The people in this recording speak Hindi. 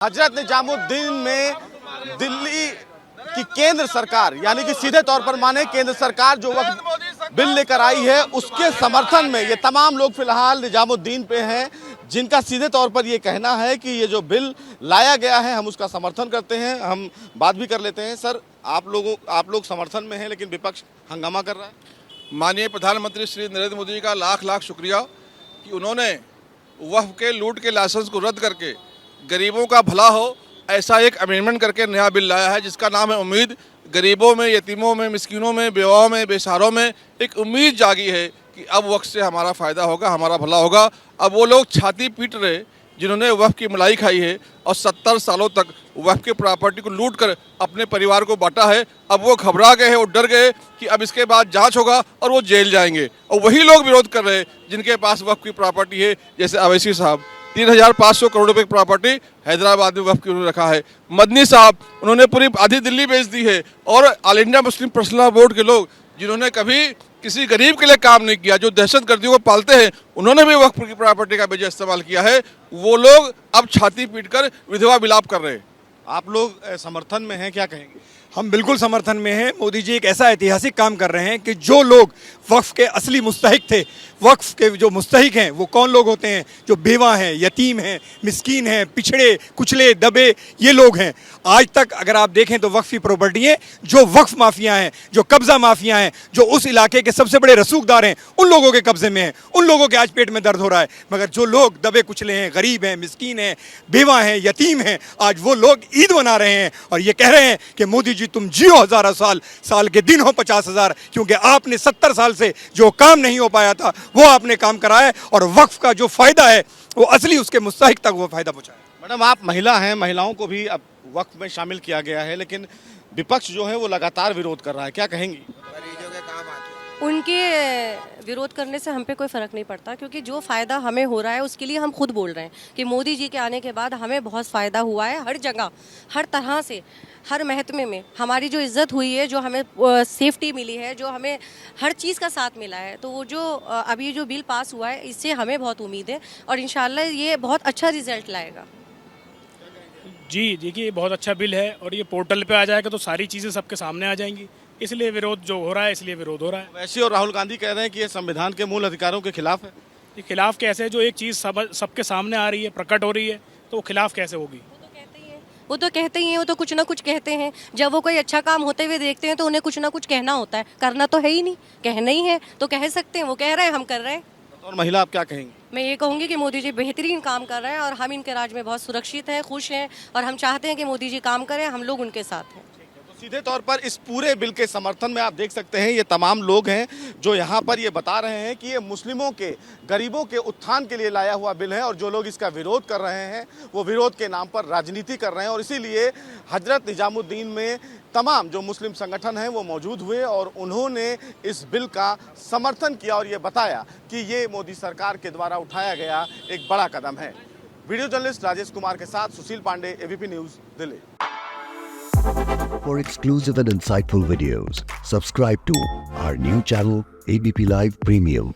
हजरत निजामुद्दीन में दिल्ली की केंद्र सरकार यानी कि सीधे तौर पर माने केंद्र सरकार जो वक्त बिल लेकर आई है उसके समर्थन में ये तमाम लोग फिलहाल निजामुद्दीन पे हैं, जिनका सीधे तौर पर ये कहना है कि ये जो बिल लाया गया है हम उसका समर्थन करते हैं। हम बात भी कर लेते हैं। सर, आप लोग समर्थन में हैं लेकिन विपक्ष हंगामा कर रहा है। माननीय प्रधानमंत्री श्री नरेंद्र मोदी जी का लाख लाख शुक्रिया कि उन्होंने वक्फ के लूट के लाइसेंस को रद्द करके गरीबों का भला हो ऐसा एक अमेंडमेंट करके नया बिल लाया है, जिसका नाम है उम्मीद। गरीबों में, यतीमों में, मिस्किनों में, बेवाओं में, बेसहारों में एक उम्मीद जागी है कि अब वक्त से हमारा फ़ायदा होगा, हमारा भला होगा। अब वो लोग छाती पीट रहे जिन्होंने वक्फ की मलाई खाई है और 70 सालों तक वक्फ की प्रॉपर्टी को लूट कर अपने परिवार को बांटा है, अब वो घबरा गए हैं और डर गए कि अब इसके बाद जांच होगा और वो जेल जाएंगे। और वही लोग विरोध कर रहे हैं जिनके पास वक्फ की प्रॉपर्टी है, जैसे अवैसी साहब 3,500 करोड़ रुपए की प्रॉपर्टी हैदराबाद में वक्फ की रखा है। मदनी साहब, उन्होंने पूरी आधी दिल्ली बेच दी है। और all India Muslim personal law board के लोग जिन्होंने कभी किसी गरीब के लिए काम नहीं किया, जो दहशतगर्दियों को पालते हैं, उन्होंने भी वक्फ की प्रॉपर्टी का बेजा इस्तेमाल किया है। वो लोग अब छाती पीटकर विधवा विलाप कर रहे हैं। आप लोग समर्थन में हैं, क्या कहेंगे? हम बिल्कुल समर्थन में हैं। मोदी जी एक ऐसा ऐतिहासिक काम कर रहे हैं कि जो लोग वक्फ के असली मुस्तहिक थे, वक्फ के जो मुस्तहिक हैं वो कौन लोग होते हैं? जो बेवा हैं, यतीम हैं, मिस्कीन हैं, पिछड़े कुचले दबे ये लोग हैं। आज तक अगर आप देखें तो वक्फ की प्रॉपर्टियाँ जो वक्फ माफिया हैं, जो कब्जा माफिया हैं, जो उस इलाके के सबसे बड़े रसूखदार हैं, उन लोगों के कब्जे में हैं। उन लोगों के आज पेट में दर्द हो रहा है। मगर जो लोग दबे कुचले हैं, गरीब हैं, मिस्कीन हैं, बेवा हैं, यतीम हैं, आज वो लोग ईद मना रहे हैं और ये कह रहे हैं कि मोदी जी तुम जियो हज़ारों साल, साल के दिन हो 50,000, क्योंकि आपने 70 साल से जो काम नहीं हो पाया था वो आपने काम कराया है और वक्फ का जो फायदा है वो असली उसके मुस्तहिक तक वो फायदा पहुंचाया। मैडम, आप महिला हैं, महिलाओं को भी अब वक्फ में शामिल किया गया है, लेकिन विपक्ष जो है वो लगातार विरोध कर रहा है, क्या कहेंगी? उनके विरोध करने से हम पे कोई फ़र्क नहीं पड़ता, क्योंकि जो फ़ायदा हमें हो रहा है उसके लिए हम खुद बोल रहे हैं कि मोदी जी के आने के बाद हमें बहुत फ़ायदा हुआ है। हर जगह, हर तरह से, हर महकमे में हमारी जो इज़्ज़त हुई है, जो हमें सेफ्टी मिली है, जो हमें हर चीज़ का साथ मिला है, तो वो जो अभी जो बिल पास हुआ है इससे हमें बहुत उम्मीद है और इंशाल्लाह ये बहुत अच्छा रिजल्ट लाएगा। जी देखिए, ये बहुत अच्छा बिल है और ये पोर्टल पे आ जाएगा तो सारी चीज़ें सबके सामने आ जाएंगी, इसलिए विरोध जो हो रहा है, इसलिए विरोध हो रहा है। वैसे और राहुल गांधी कह रहे हैं कि ये संविधान के मूल अधिकारों के खिलाफ है। ये खिलाफ कैसे है? जो एक चीज़ सबके सामने आ रही है, प्रकट हो रही है, तो वो खिलाफ कैसे होगी? वो तो कहते ही हैं, वो तो कुछ ना कुछ कहते हैं। जब वो कोई अच्छा काम होते हुए देखते हैं तो उन्हें कुछ ना कुछ कहना होता है। करना तो है ही नहीं, कहना ही है तो कह सकते हैं। वो कह रहे हैं, हम कर रहे हैं। और महिला, आप क्या कहेंगी? मैं ये कहूँगी कि मोदी जी बेहतरीन काम कर रहे हैं और हम इनके राज में बहुत सुरक्षित हैं, खुश हैं और हम चाहते हैं कि मोदी जी काम करें, हम लोग उनके साथ हैं। सीधे तौर पर इस पूरे बिल के समर्थन में आप देख सकते हैं ये तमाम लोग हैं जो यहाँ पर ये बता रहे हैं कि ये मुस्लिमों के, गरीबों के उत्थान के लिए लाया हुआ बिल है और जो लोग इसका विरोध कर रहे हैं वो विरोध के नाम पर राजनीति कर रहे हैं। और इसीलिए हजरत निजामुद्दीन में तमाम जो मुस्लिम संगठन हैं वो मौजूद हुए और उन्होंने इस बिल का समर्थन किया और ये बताया कि ये मोदी सरकार के द्वारा उठाया गया एक बड़ा कदम है। वीडियो जर्नलिस्ट राजेश कुमार के साथ Sushil Pandey, ABP news, Delhi. For exclusive and insightful videos, subscribe to our new channel ABP Live Premium.